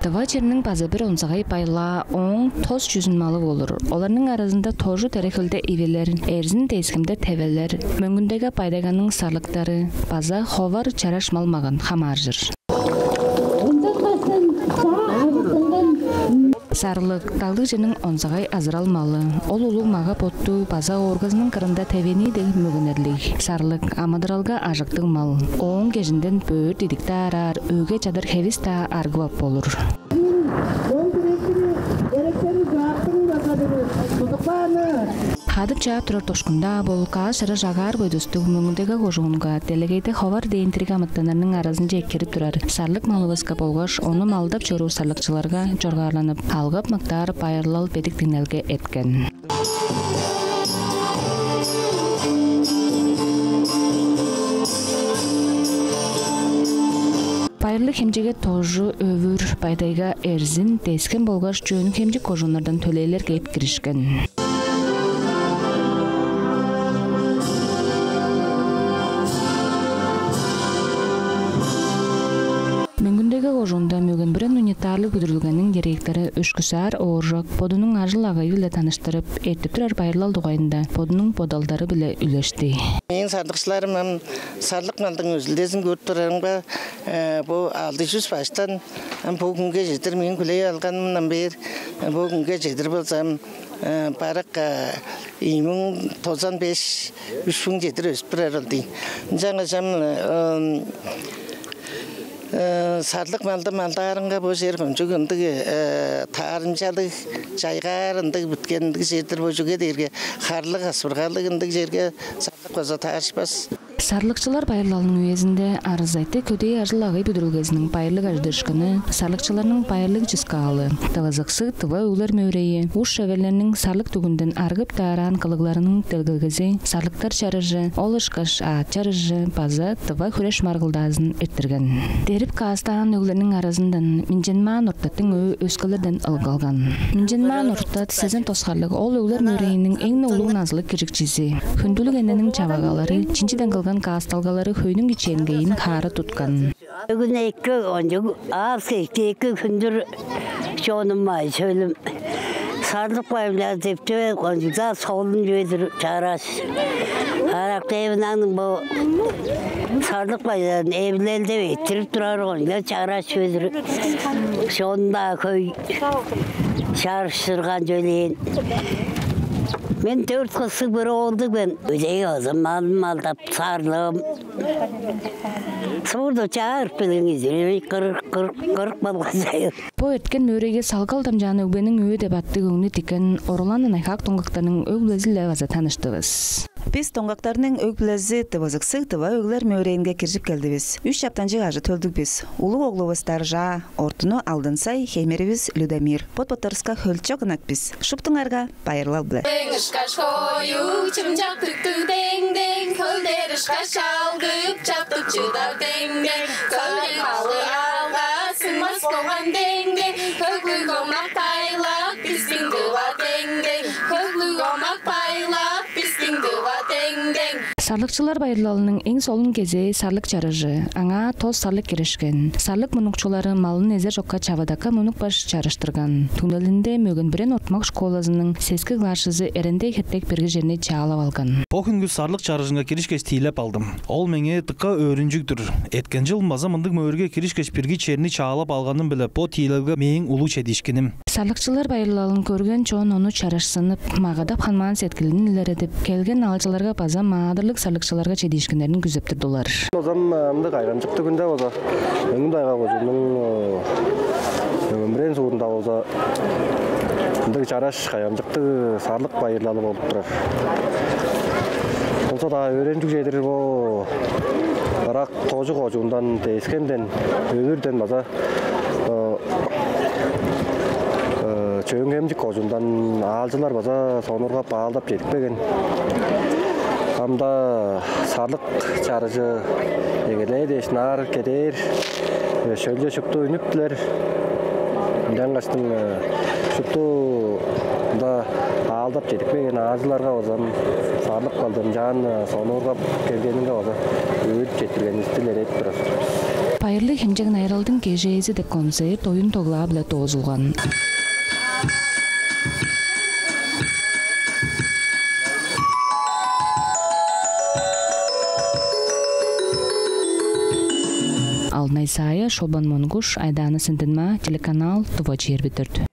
Tava çerinin bazı bir onzağay payla 10 toz yüzün malı olur. Onların arasında tozu terekülde ivelerin, erzin teskimde teveller, möngündeki paydaganın sarlıkları, baza hovar çaraşmalmağın hamarjır. Sarlık, daldıcının onzağay azıralmalı. Ol ulu mağa pottu, baza orgazının kırında teveni de mögünerlik. Sarlık, amadıralga ajıktың mal. Oğun gezinden böğür didikte arar, öge çadır hevis da argıvap olur. Hadıp çağıp тұрар тошқында бұл қашыры жағар бойдысты өміңдегі қожуынға делегейді ховар дейінтірік амыттанарының аразын жеккеріп тұрар. Сарлық малывызға болғаш, оны малдап жүру сарлықчыларға жорғарланып, алғып мақтар пайырлал бедік динелге еткен. Пайырлы хемжеге тожу өвір пайдайга эрзин тескен болғаш жөнік хемжек қожуынlardan төлейлер кейіп кірішкен. Möngündeki ojunda mögün biren unitarlı güdürülgenin gerekteri öşküsar oğurjak podunun ajıl ağayı bile tanıştırıp etip turar bayırlal doğayında podunun podaldары bile üleşti. Мен сардықшыларым сарлық малдың өзілдесін көріп тұрарымға бұл 600 бұл күнге жетір мен күлей алғанымнан бер бұл күнге жетір болсам барық 2095-3000 жетір өсіп тұрар олды. Жаңа Сарлық малдарынға бұл жер көншік үндігі тарыншалық жайғар үндігі бүткендігі жердір бұл жүге дерге қарлық асырғалық үндігі жерге сарлық қоза тарышпас. Сарлыкчылар пайырлалының үйезінде арызайты көдей ажыл ағай бүдірілгезінің пайырлық аждырышқыны, сарлыкчыларының пайырлық жысқалы, тывазықсы тыва өлер мөрейі, ұш шәверлерінің сарлық түгінден арғып тааран қылығларының дәлгілгізі, сарлықтар чарыжы, олышқаш ат чарыжы, база тыва хүреш марғылдазын өттірген. Деріп қастаған өглерінің арызындан Минженман ұрттаттың өскілерден ылғалған. Минженман ұрттат сезен тосқарлық ол өлер мөрейінің ең олуғын азылық керекчізі. Хүнділік әнінің чавағалары, чинчиден қылған касталгалары хöyнүң иченгейин хары туткан. Бүгүн эки онжу эки күндүр шонумай сөйлөм. Сарлык байлар депте онжуда солун жөдүр чараш. Арактебинин бу сарлык байларын эвлелде этирип турар онга чараш жөдүр. Шонда көй чарыштырган жөлейин. Men 4 kızı bir oldu ben. Ödeyi o zaman malda sarlım. Sonra çağırıp biliniz. Kırık balgazayır. Bu etken mörege salgaldam canı öbenin öğü debatты göңнü tiken oralanın ayhak toңgaktarının öglezile vaza tanıştığız. Biz toңgaktarının öglezi tıvazıksı tıva ögler möreyinge kirjip geldibiz. 3 yaptancı ağacı töldük biz. Ulu oğluvuz Tarja, ortunu aldınsay heymerimiz Людомир. Potpotarska hölçok ınak biz. Şuptыңарға байырлал біле. Kaş koyu çımcak tıktı deng deng kölleri kaş algıp çaptık çıdak deng deng kölleri malı alga sınmaz kovan deng deng köklü komak paylak bizдің dıva deng deng köklü komak paylak bizдің dıva deng deng. Сарлыкчылар байырлалының ең солын кезе сарлык чарыжы, аңа тоз сарлык керешкен. Сарлык мұнукчулары малын эзе жокка чавадака мұнук баш чарыштырган. Түнелінде мөгін бірен ортмақ школазының сескі глашызы эрендей хеттек біргі жеріне чағалап алған. О күнгі сарлык чарыжыңа киришкеш тейлеп алдым. Ол менге тыққа өрінжіктір. Еткен жыл маза мындық мөрге киришкеш біргі черни чағалап алғаным біліп, о тейлепге мейін улу чедишкенім. Сарлыкчылар байырлалын көрген чоң оны чарышсынып, мағадап ханман сеткілін илер едіп, келген алчыларға база мағадырлық сарлыкчыларга чедишкендерин күзөп турдулар. Озам мындай кайган чыкты күндө болсо, мындай кайган өмүрен суунда болсо, мындай чараш кайган чыкты сарлык байырлалы болуп турат. Болсо да өрөнчүк жедир бо барак тожу кожундан тескенден өмүрден база чөң эмжик кожундан алжылар база сонурга баалдап жетпеген. Hamda sarlık çarıcı egele şnar keder şölce şuptu ünüptüler. Ben kaçtım şuptu da aldap жетпеген ağızlarga ozan sarlık kaldım can sonurga kelgeninde oza öğüt жетtirgen istiler et biraz. Пайырлы хемжеген айралдың кежейізі деп концерт ойын тоғыла біле тоғызылған. Алтынай Сая, Шолбан Монгуш, Айдана Сындынма, телеканал ТВ Чербитірді.